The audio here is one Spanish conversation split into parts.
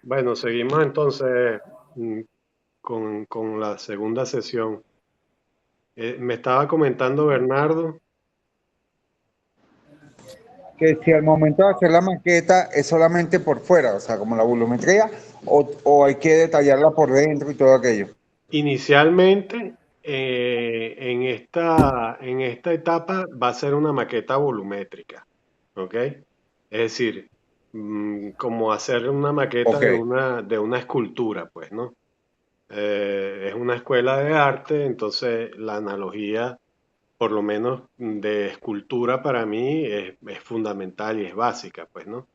Bueno, seguimos entonces mm, con la segunda sesión. Me estaba comentando Bernardo. Que si al momento de hacer la maqueta es solamente por fuera, o sea, como la volumetría, o hay que detallarla por dentro y todo aquello. Inicialmente, en esta etapa va a ser una maqueta volumétrica, ¿ok? Es decir, como hacer una maqueta Ok, de una escultura, pues, ¿no? Es una escuela de arte, entonces la analogía, por lo menos de escultura para mí, es fundamental y es básica, pues, ¿no?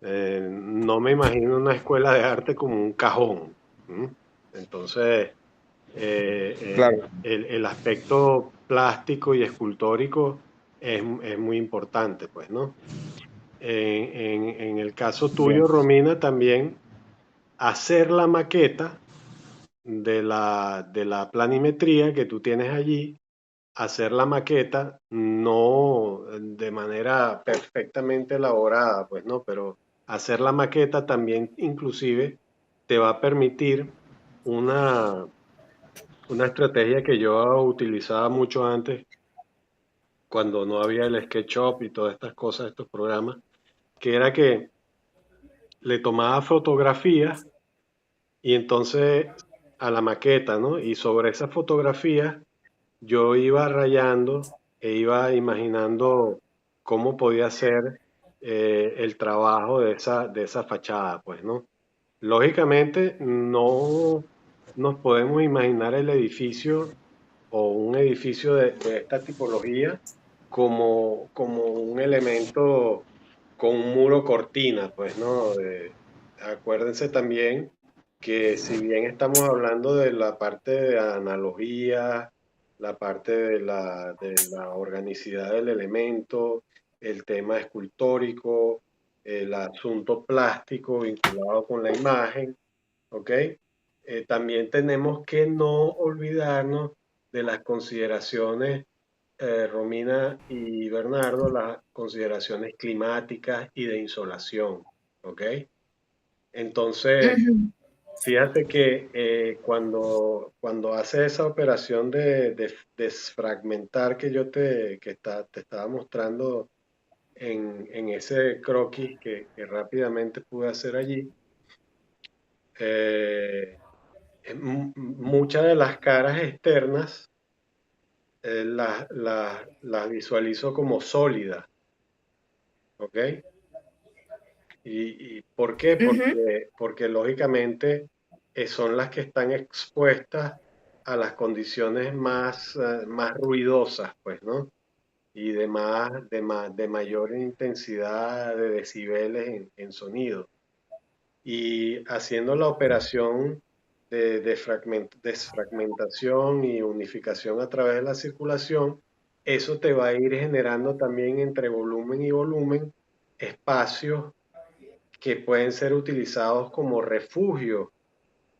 No me imagino una escuela de arte como un cajón. ¿M? Entonces, claro. el aspecto plástico y escultórico es muy importante, pues, ¿no? En el caso Bien. tuyo, Romina, también hacer la maqueta de la planimetría que tú tienes allí, hacer la maqueta, no de manera perfectamente elaborada, pues no, pero hacer la maqueta también inclusive te va a permitir una, una estrategia que yo utilizaba mucho antes, cuando no había el SketchUp y todas estas cosas, estos programas, que era que le tomaba fotografías y entonces a la maqueta, ¿no? Y sobre esas fotografías yo iba rayando e iba imaginando cómo podía ser el trabajo de esa fachada, pues, ¿no? Lógicamente, no nos podemos imaginar el edificio o un edificio de esta tipología como un elemento con un muro cortina, pues, ¿no? Acuérdense también que si bien estamos hablando de la parte de analogía, la parte de la organicidad del elemento, el tema escultórico, el asunto plástico vinculado con la imagen, ¿ok? También tenemos que no olvidarnos de las consideraciones, Romina y Bernardo, las consideraciones climáticas y de insolación, ¿ok? Entonces, Ujú. fíjate que cuando hace esa operación de desfragmentar que te estaba mostrando en ese croquis que rápidamente pude hacer allí, eh, muchas de las caras externas las visualizo como sólidas, ¿ok? ¿Y por qué? Ujú. Porque lógicamente son las que están expuestas a las condiciones más ruidosas, pues, ¿no? Y de mayor intensidad de decibeles en sonido. Y haciendo la operación de desfragmentación y unificación a través de la circulación, eso te va a ir generando también entre volumen y volumen espacios que pueden ser utilizados como refugio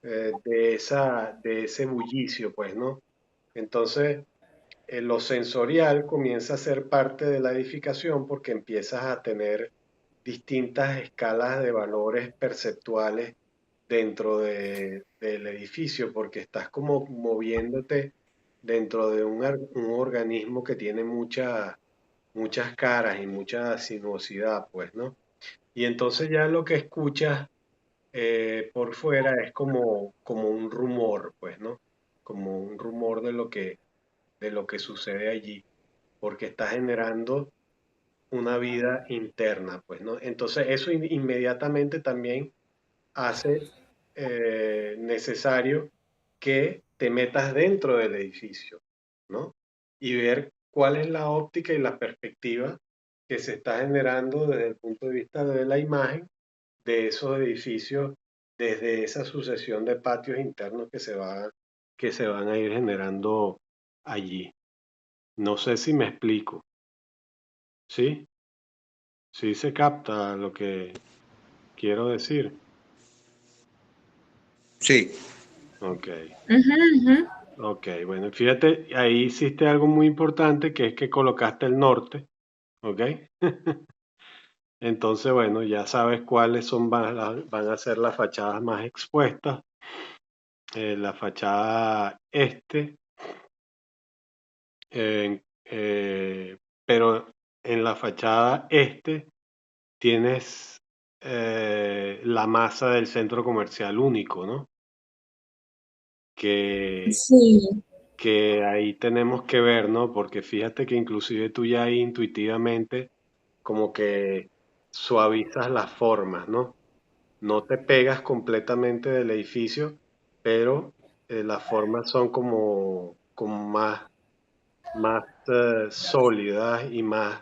de ese bullicio, pues, ¿no? Entonces, lo sensorial comienza a ser parte de la edificación porque empiezas a tener distintas escalas de valores perceptuales dentro del edificio, porque estás como moviéndote dentro de un organismo que tiene muchas caras y mucha sinuosidad, pues, ¿no? Y entonces ya lo que escuchas por fuera es como un rumor, pues, ¿no? Como un rumor de lo que sucede allí, porque está generando una vida interna, pues, ¿no? Entonces eso inmediatamente también hace necesario que te metas dentro del edificio, ¿no? Y ver cuál es la óptica y la perspectiva que se está generando desde el punto de vista de la imagen de esos edificios, desde esa sucesión de patios internos que se van a ir generando allí. No sé si me explico, ¿sí? Sí se capta lo que quiero decir. Sí, Ok, Ujú, ujú. ok, bueno, fíjate, ahí hiciste algo muy importante que es que colocaste el norte, ¿ok? Entonces, bueno, ya sabes cuáles van a ser las fachadas más expuestas. La fachada este, eh, eh, pero en la fachada este tienes la masa del centro comercial único, ¿no? Que, Sí, que ahí tenemos que ver, ¿no? Porque fíjate que inclusive tú ya ahí intuitivamente como que suavizas las formas, ¿no? No te pegas completamente del edificio, pero las formas son como más sólidas y más,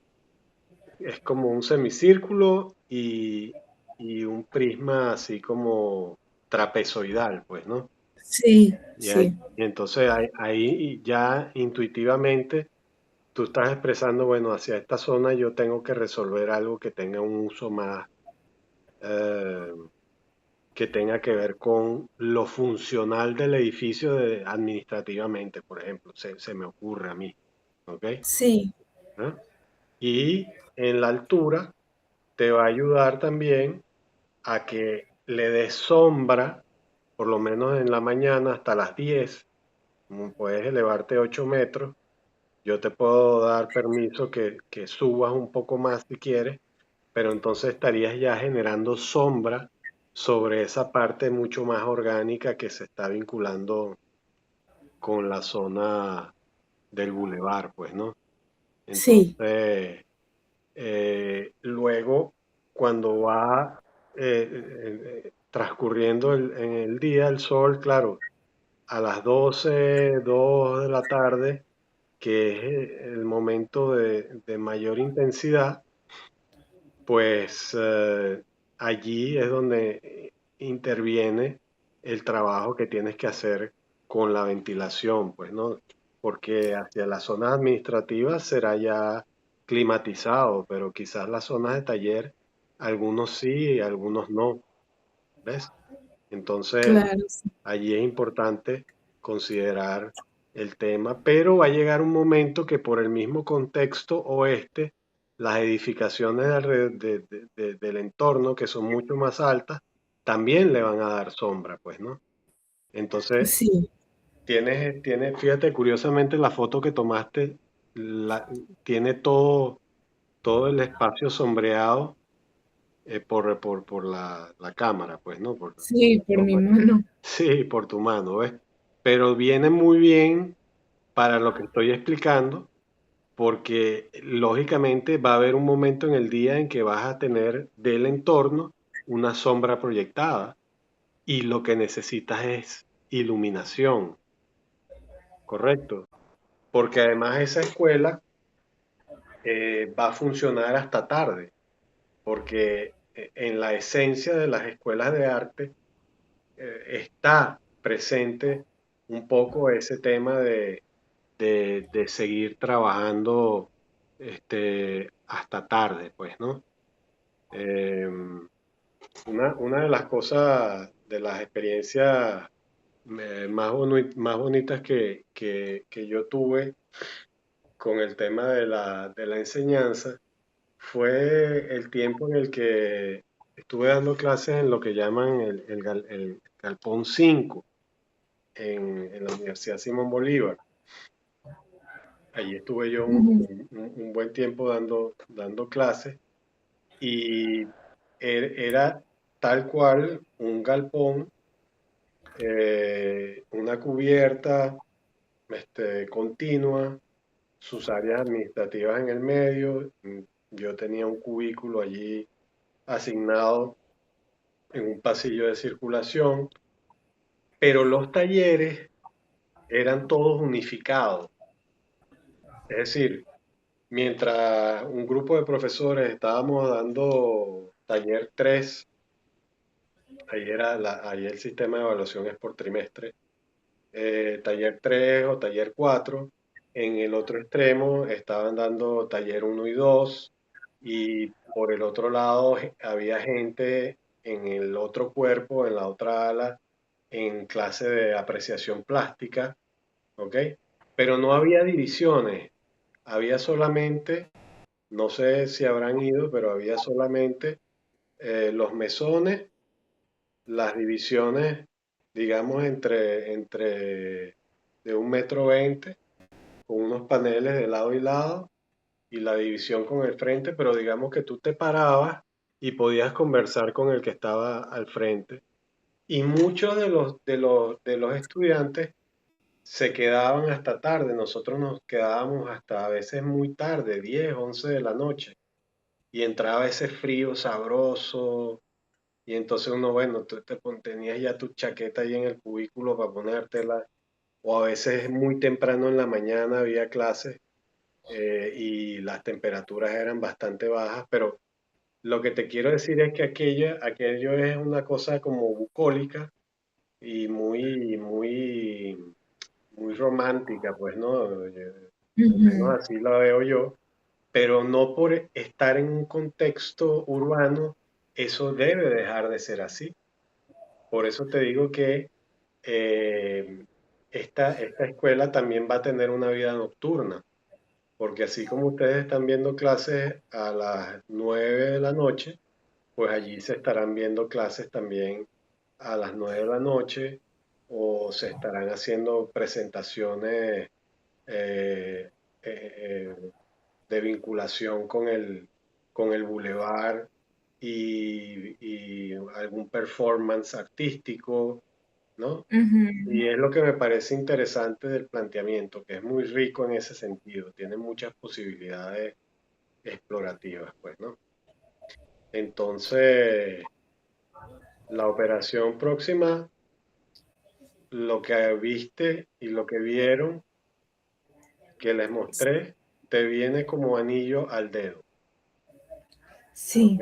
es como un semicírculo y un prisma así como trapezoidal, pues, ¿no? sí, Y sí, entonces ahí ya intuitivamente tú estás expresando, bueno, hacia esta zona yo tengo que resolver algo que tenga un uso más, eh, que tenga que ver con lo funcional del edificio administrativamente, por ejemplo, se me ocurre a mí, ¿ok? sí, ¿Ah? Y en la altura te va a ayudar también a que le des sombra, por lo menos en la mañana hasta las 10, como puedes elevarte 8 metros, yo te puedo dar permiso que subas un poco más si quieres, pero entonces estarías ya generando sombra sobre esa parte mucho más orgánica que se está vinculando con la zona del bulevar, pues, ¿no? sí, Entonces, luego, cuando va transcurriendo en el día, el sol, claro, a las 12 2 de la tarde, que es el momento de mayor intensidad, pues allí es donde interviene el trabajo que tienes que hacer con la ventilación, pues, ¿no? Porque hacia las zonas administrativas será ya climatizado, pero quizás las zonas de taller, algunos sí y algunos no, ¿ves? Entonces, claro, sí, allí es importante considerar el tema, pero va a llegar un momento que por el mismo contexto oeste, las edificaciones del entorno, que son mucho más altas, también le van a dar sombra, pues, ¿no? Entonces, sí, fíjate, curiosamente la foto que tomaste tiene todo el espacio sombreado por la cámara, pues, ¿no? Por sí, la por mi toma. mano. Sí, por tu mano, ¿ves? Pero viene muy bien para lo que estoy explicando, porque lógicamente va a haber un momento en el día en que vas a tener del entorno una sombra proyectada y lo que necesitas es iluminación, ¿correcto? Porque además esa escuela va a funcionar hasta tarde, porque en la esencia de las escuelas de arte está presente un poco ese tema de seguir trabajando hasta tarde, pues, ¿no? Eh, una de las cosas, de las experiencias más bonitas que yo tuve con el tema de la enseñanza fue el tiempo en el que estuve dando clases en lo que llaman el Galpón 5 en la Universidad Simón Bolívar. Allí estuve yo Ujú. un buen tiempo dando clases y era tal cual un galpón, una cubierta continua, sus áreas administrativas en el medio. Yo tenía un cubículo allí asignado en un pasillo de circulación, pero los talleres eran todos unificados. Es decir, mientras un grupo de profesores estábamos dando taller 3, ahí el sistema de evaluación es por trimestre, taller 3 o taller 4, en el otro extremo estaban dando taller 1 y 2 y por el otro lado había gente en el otro cuerpo, en la otra ala, en clase de apreciación plástica, ¿ok? Pero no había divisiones, había solamente no sé si habrán ido, pero había solamente los mesones, las divisiones, digamos, entre de 1,20 m, con unos paneles de lado y lado, y la división con el frente, pero digamos que tú te parabas y podías conversar con el que estaba al frente. Y muchos de los estudiantes se quedaban hasta tarde. Nosotros nos quedábamos hasta a veces muy tarde, 10, 11 de la noche. Y entraba ese frío sabroso. Y entonces uno, bueno, tú tenías ya tu chaqueta ahí en el cubículo para ponértela. O a veces muy temprano en la mañana había clases, y las temperaturas eran bastante bajas. Pero lo que te quiero decir es que aquello es una cosa como bucólica y muy romántica, pues, ¿no? Al menos Ujú. así la veo yo, pero no por estar en un contexto urbano, eso debe dejar de ser así. Por eso te digo que eh, esta escuela también va a tener una vida nocturna, porque así como ustedes están viendo clases a las 9 de la noche, pues allí se estarán viendo clases también a las 9 de la noche, o se estarán haciendo presentaciones eh, eh, de vinculación con el bulevar, y algún performance artístico, ¿no? Ujú. Y es lo que me parece interesante del planteamiento, que es muy rico en ese sentido, tiene muchas posibilidades explorativas, pues, ¿no? Entonces, la operación próxima, lo que viste y lo que vieron, que les mostré, te viene como anillo al dedo, ¿ok? Sí,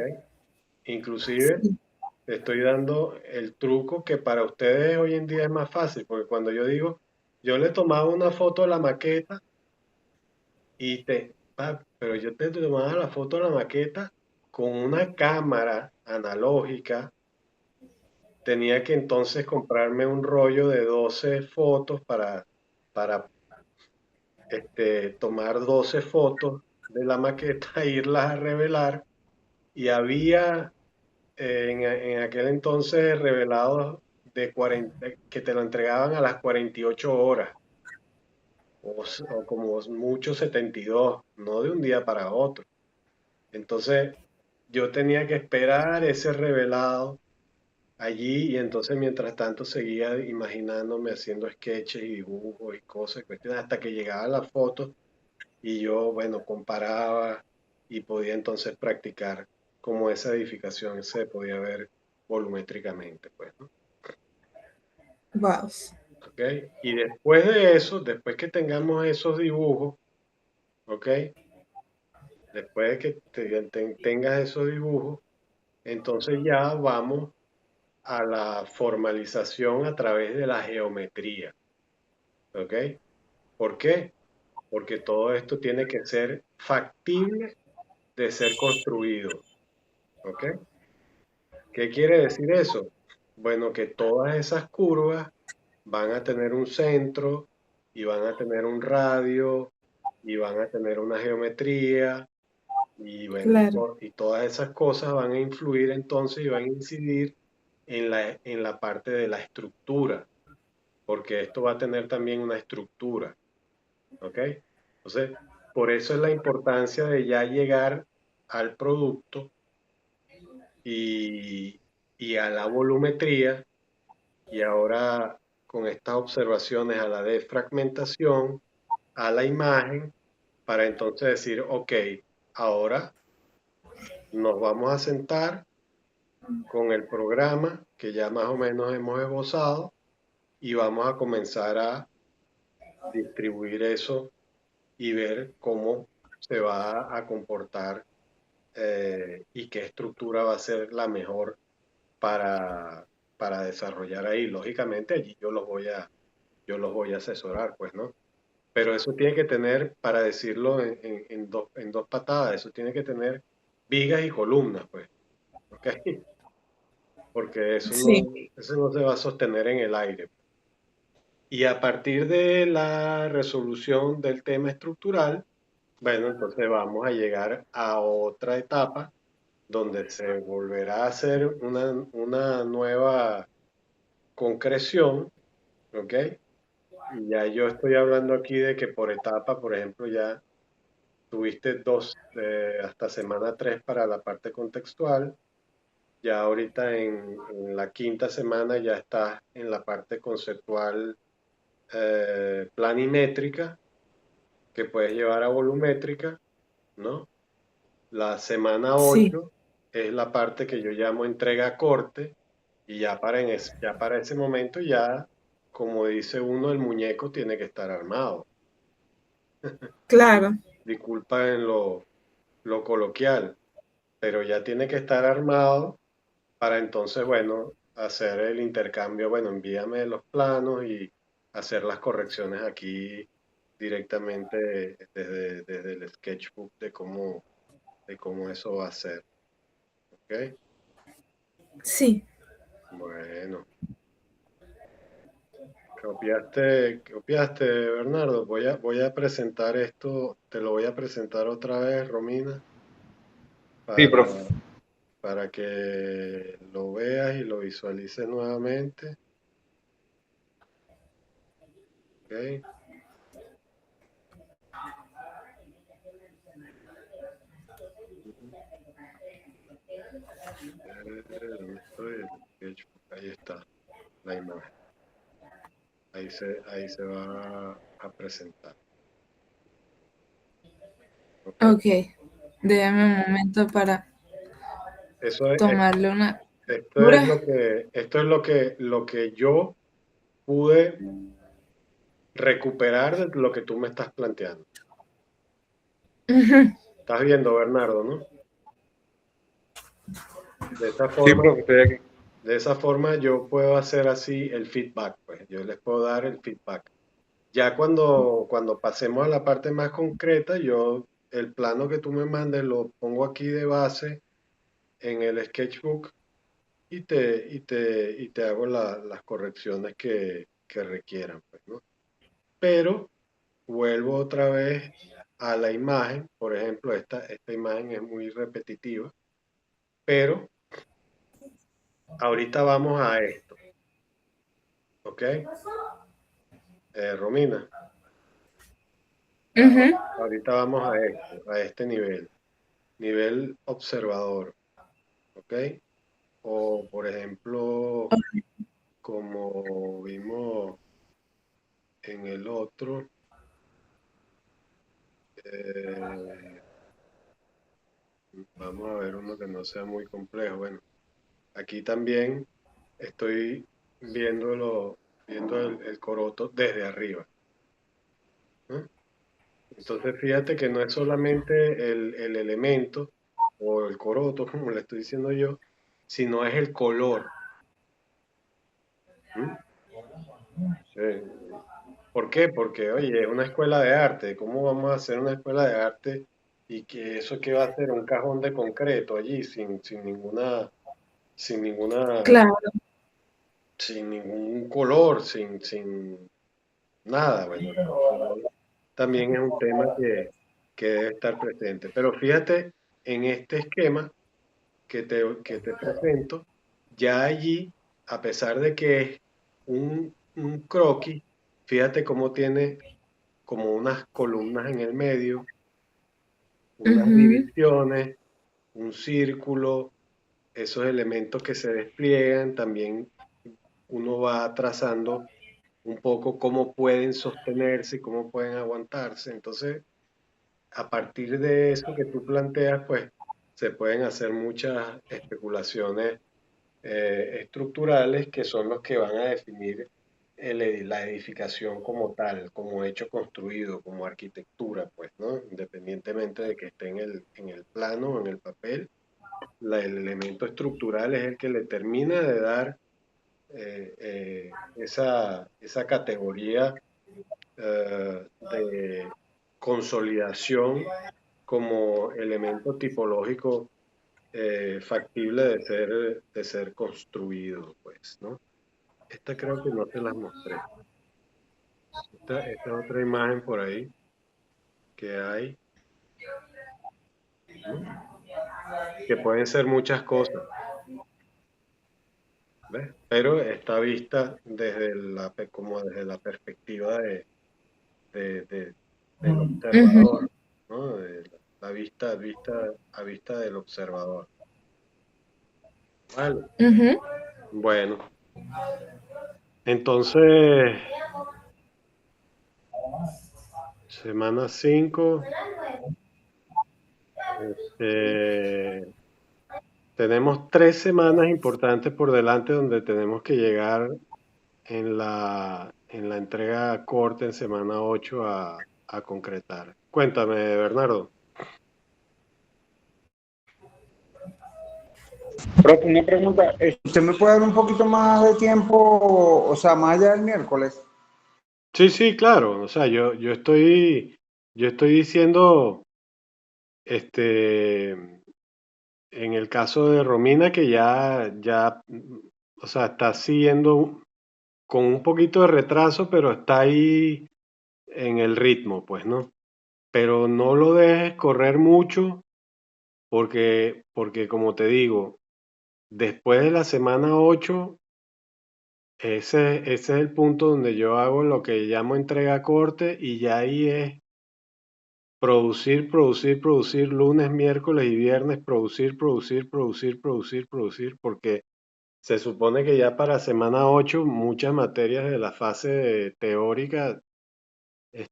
Inclusive sí, te estoy dando el truco que para ustedes hoy en día es más fácil, porque cuando yo digo, yo le tomaba una foto a la maqueta pero yo te tomaba la foto a la maqueta con una cámara analógica. Tenía que entonces comprarme un rollo de 12 fotos para tomar 12 fotos de la maqueta e irlas a revelar. Y había en aquel entonces revelados de 40, que te lo entregaban a las 48 horas, o como mucho 72, no de un día para otro. Entonces yo tenía que esperar ese revelado allí, y entonces mientras tanto seguía imaginándome haciendo sketches y dibujos y cosas, cuestiones, hasta que llegaba la foto y yo, bueno, comparaba y podía entonces practicar cómo esa edificación se podía ver volumétricamente, pues, ¿no? wow. ¿Ok? Y después de eso, después que tengamos esos dibujos, ¿ok? Después de que tengas esos dibujos, entonces ya vamos a la formalización a través de la geometría, ¿ok? ¿Por qué? Porque todo esto tiene que ser factible de ser construido, ¿ok? ¿Qué quiere decir eso? Bueno, que todas esas curvas van a tener un centro, y van a tener un radio, y van a tener una geometría, y bueno, Claro. y todas esas cosas van a influir entonces y van a incidir en la parte de la estructura, porque esto va a tener también una estructura, ¿ok? Entonces, por eso es la importancia de ya llegar al producto, y, y a la volumetría, y ahora con estas observaciones a la defragmentación, a la imagen, para entonces decir, ok, ahora nos vamos a sentar con el programa que ya más o menos hemos esbozado, y vamos a comenzar a distribuir eso y ver cómo se va a comportar, y qué estructura va a ser la mejor para, para desarrollar ahí. Lógicamente allí yo los voy a asesorar, pues, ¿no? Pero eso tiene que tener, para decirlo en dos patadas, eso tiene que tener vigas y columnas, pues, ¿ok? Porque eso Sí. no, eso no se va a sostener en el aire. Y a partir de la resolución del tema estructural, Bueno, entonces vamos a llegar a otra etapa donde se volverá a hacer una nueva concreción, ¿ok? Y ya yo estoy hablando aquí de que por etapa, por ejemplo, ya tuviste dos, hasta semana 3 para la parte contextual. Ya ahorita en la quinta semana ya estás en la parte conceptual planimétrica, que puedes llevar a volumétrica, ¿no? La semana Sí, 8 es la parte que yo llamo entrega corte, y ya para ese momento ya, como dice uno, el muñeco tiene que estar armado. claro. Disculpa en lo coloquial, pero ya tiene que estar armado para entonces, bueno, hacer el intercambio, bueno, envíame los planos y hacer las correcciones aquí directamente desde el sketchbook de cómo eso va a ser. ¿Ok? Sí, Bueno, ¿copiaste, Bernardo? Voy a presentar esto, te lo voy a presentar otra vez, Romina, Sí, para, profe. para que lo veas y lo visualices nuevamente. ¿Ok? ¿Dónde estoy? El sketchbook, ahí está la imagen. Ahí se va a presentar. ¿Ok? ok. Déjame un momento para Eso es, tomarle una esto es captura. lo que yo pude recuperar de lo que tú me estás planteando. Ujú. Estás viendo, Bernardo, ¿no? De esa Sí, forma, profe, estoy aquí. de esa forma yo puedo hacer así el feedback, pues yo les puedo dar el feedback. Ya cuando pasemos a la parte más concreta, yo el plano que tú me mandes lo pongo aquí de base en el sketchbook y te hago las correcciones que requieran, pues, ¿no? Pero vuelvo otra vez a la imagen, por ejemplo, esta imagen es muy repetitiva, pero ahorita vamos a esto, ¿ok? Romina, Ujú. ahorita vamos a esto, a este nivel observador, ¿ok? O por ejemplo, como vimos en el otro, eh, vamos a ver uno que no sea muy complejo. Bueno, aquí también estoy viendo el coroto desde arriba, ¿no? Entonces fíjate que no es solamente el elemento o el coroto, como le estoy diciendo yo, sino es el color. ¿M? ¿Por qué? Porque, oye, es una escuela de arte. ¿Cómo vamos a hacer una escuela de arte y que eso que va a ser un cajón de concreto allí sin ninguna, Claro, sin ningún color, sin nada? Bueno, el color también es un tema que debe estar presente. Pero fíjate en este esquema que te presento, ya allí, a pesar de que es un croquis, fíjate cómo tiene como unas columnas en el medio, unas ujú, divisiones, un círculo, esos elementos que se despliegan, también uno va trazando un poco cómo pueden sostenerse y cómo pueden aguantarse. Entonces, a partir de eso que tú planteas, pues se pueden hacer muchas especulaciones estructurales que son los que van a definir la edificación como tal, como hecho construido, como arquitectura, pues, ¿no? Independientemente de que esté en el plano o en el papel, el elemento estructural es el que le termina de dar esa categoría de consolidación como elemento tipológico factible de ser construido, pues, ¿no? Esta creo que no te las mostré. Esta otra imagen por ahí que hay. ¿no? Que pueden ser muchas cosas, ¿ves? Pero está vista como desde la perspectiva de- de- del Ujú, observador, ¿no? De la a vista del observador. Vale, ujú. bueno, entonces, semana 5, tenemos 3 semanas importantes por delante donde tenemos que llegar en la entrega corte en semana 8 a concretar. Cuéntame, Bernardo. Profe, una pregunta, ¿usted me puede dar un poquito más de tiempo, o sea, más allá del miércoles? Sí, sí, claro. O sea, yo estoy diciendo, este, en el caso de Romina, que o sea, está siguiendo con un poquito de retraso, pero está ahí en el ritmo, pues, ¿no? Pero no lo dejes correr mucho porque como te digo, después de la semana 8, ese es el punto donde yo hago lo que llamo entrega corte y ya ahí es producir, producir, producir lunes, miércoles y viernes, producir, producir, producir, producir, producir, porque se supone que ya para semana 8 muchas materias de la fase teórica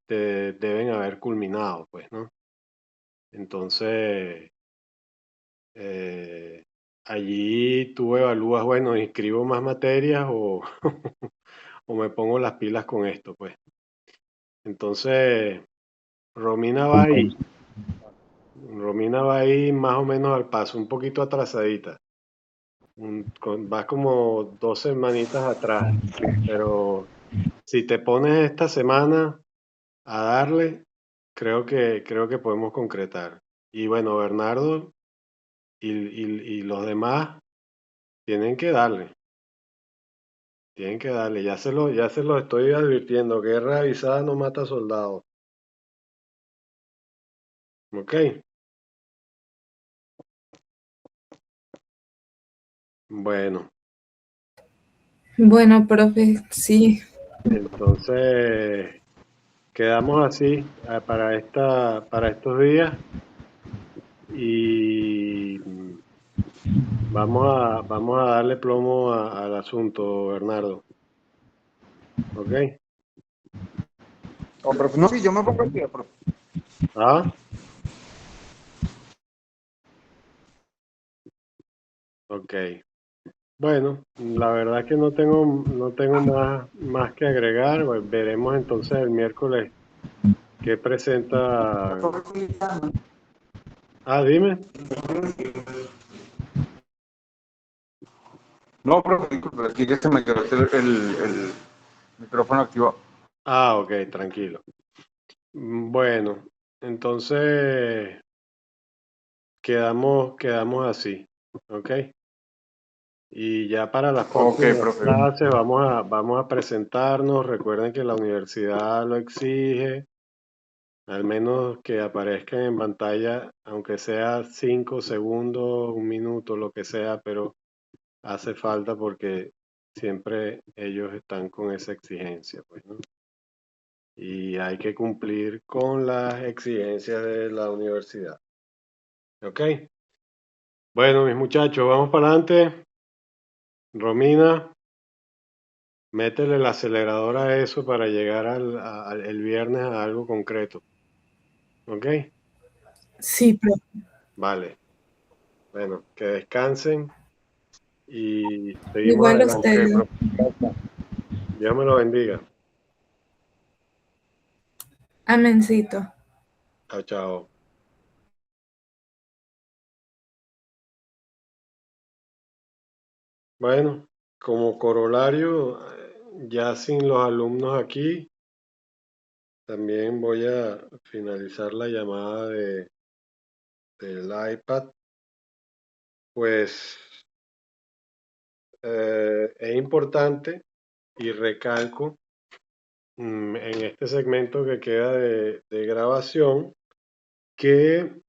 deben haber culminado, pues, ¿no? Entonces, eh, allí tú evalúas, bueno, inscribo más materias o me pongo las pilas con esto, pues. Entonces, Romina va ahí, Romina va ahí más o menos al paso, un poquito atrasadita. Vas como 2 semanitas atrás, pero si te pones esta semana a darle, creo que podemos concretar. Y bueno, Bernardo y los demás tienen que darle, ya se lo estoy advirtiendo, guerra avisada no mata soldados, ¿ok? Bueno, Bueno, profe, sí. entonces quedamos así para estos días y vamos a darle plomo al asunto, Bernardo, ¿ok? Oh, profe, no, sí, yo me pongo el día, profe. Ah, ok. Bueno, la verdad que no tengo más que agregar. Pues veremos entonces el miércoles qué presenta. Ah, dime. No, profe, disculpe, aquí que se me quedó el micrófono activado. Ah, ok, tranquilo. Bueno, entonces quedamos así, ¿ok? Y ya para las Ok, próximas profe. clases vamos a presentarnos. Recuerden que la universidad lo exige, al menos que aparezcan en pantalla, aunque sea 5 segundos, 1 minuto, lo que sea, pero hace falta porque siempre ellos están con esa exigencia, pues, ¿no? Y hay que cumplir con las exigencias de la universidad. ¿Ok? Bueno, mis muchachos, vamos para adelante. Romina, métele el acelerador a eso para llegar el viernes a algo concreto. ¿Ok? Sí, profe. Vale. Bueno, que descansen y seguimos Igual Ok, adelante. ustedes. profe. Gracias. Dios me lo bendiga. Amencito. Chao, chao. Bueno, como corolario, ya sin los alumnos aquí, también voy a finalizar la llamada del iPad. Pues es importante y recalco en este segmento que queda de grabación que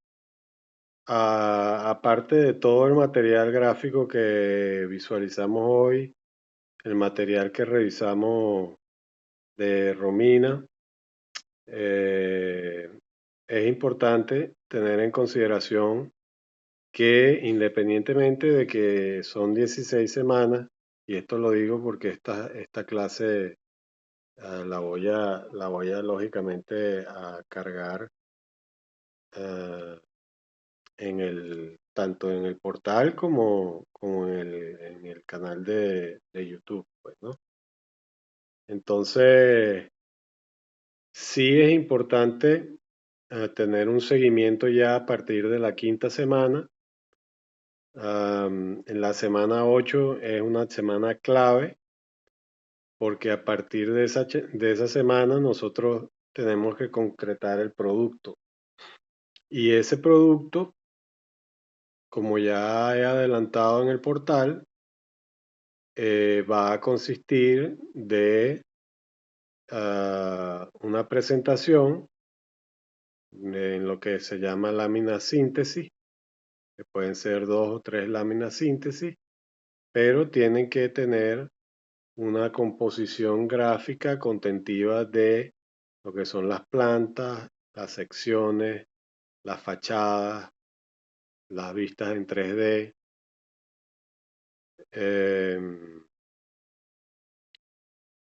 aparte de todo el material gráfico que visualizamos hoy, el material que revisamos de Romina, es importante tener en consideración que independientemente de que son 16 semanas, y esto lo digo porque esta clase la voy a lógicamente a cargar tanto en el portal como en el canal de YouTube, pues, ¿no? Entonces, sí es importante tener un seguimiento ya a partir de la quinta semana. En la semana 8 es una semana clave porque a partir de esa semana nosotros tenemos que concretar el producto. Y ese producto, como ya he adelantado en el portal, va a consistir de una presentación en lo que se llama lámina síntesis, que pueden ser 2 o 3 láminas síntesis, pero tienen que tener una composición gráfica contentiva de lo que son las plantas, las secciones, las fachadas, las vistas en 3D.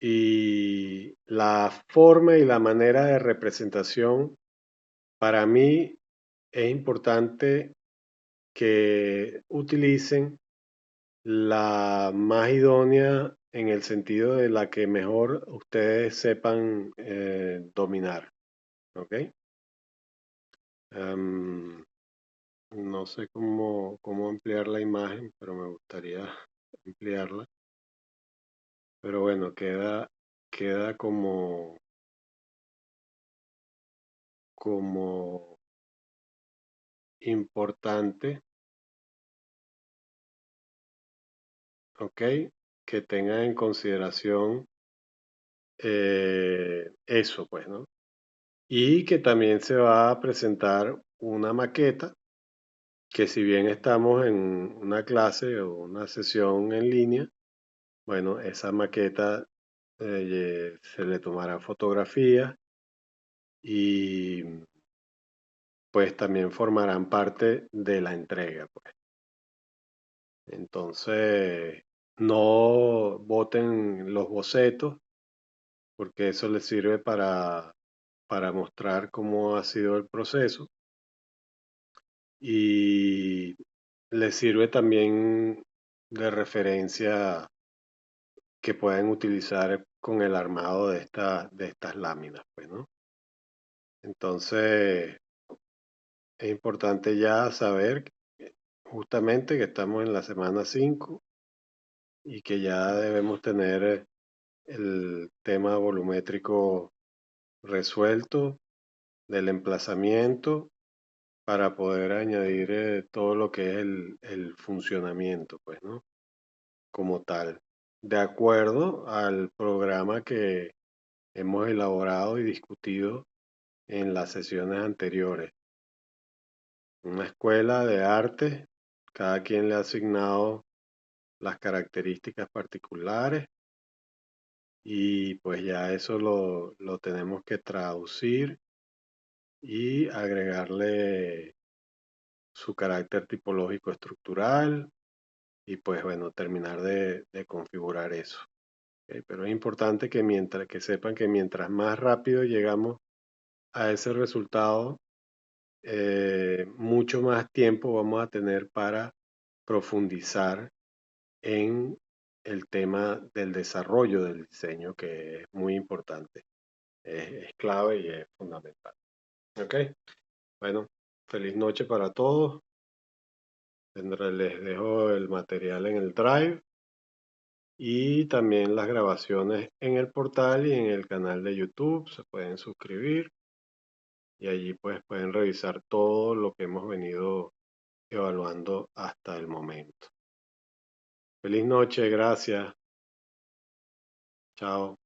Y la forma y la manera de representación, para mí es importante que utilicen la más idónea en el sentido de la que mejor ustedes sepan dominar. ¿Ok? No sé cómo ampliar la imagen, pero me gustaría ampliarla. Pero bueno, queda como importante, ¿ok? Que tengan en consideración eso, pues, ¿no? Y que también se va a presentar una maqueta, que si bien estamos en una clase o una sesión en línea, bueno, esa maqueta se le tomará fotografía y pues también formarán parte de la entrega, pues. Entonces, no voten los bocetos, porque eso les sirve para mostrar cómo ha sido el proceso y les sirve también de referencia que pueden utilizar con el armado de estas láminas, pues, ¿no? Entonces, es importante ya saber justamente que estamos en la semana 5 y que ya debemos tener el tema volumétrico resuelto del emplazamiento para poder añadir todo lo que es el funcionamiento, pues, ¿no? Como tal, de acuerdo al programa que hemos elaborado y discutido en las sesiones anteriores. Una escuela de arte, cada quien le ha asignado las características particulares y pues ya eso lo tenemos que traducir y agregarle su carácter tipológico estructural y pues bueno, terminar de configurar eso. ¿Ok? Pero es importante que sepan que mientras más rápido llegamos a ese resultado, mucho más tiempo vamos a tener para profundizar en el tema del desarrollo del diseño, que es muy importante, es clave y es fundamental. ¿Ok? Bueno, feliz noche para todos. Les dejo el material en el Drive y también las grabaciones en el portal y en el canal de YouTube. Se pueden suscribir y allí pues pueden revisar todo lo que hemos venido evaluando hasta el momento. Feliz noche, gracias. Chao.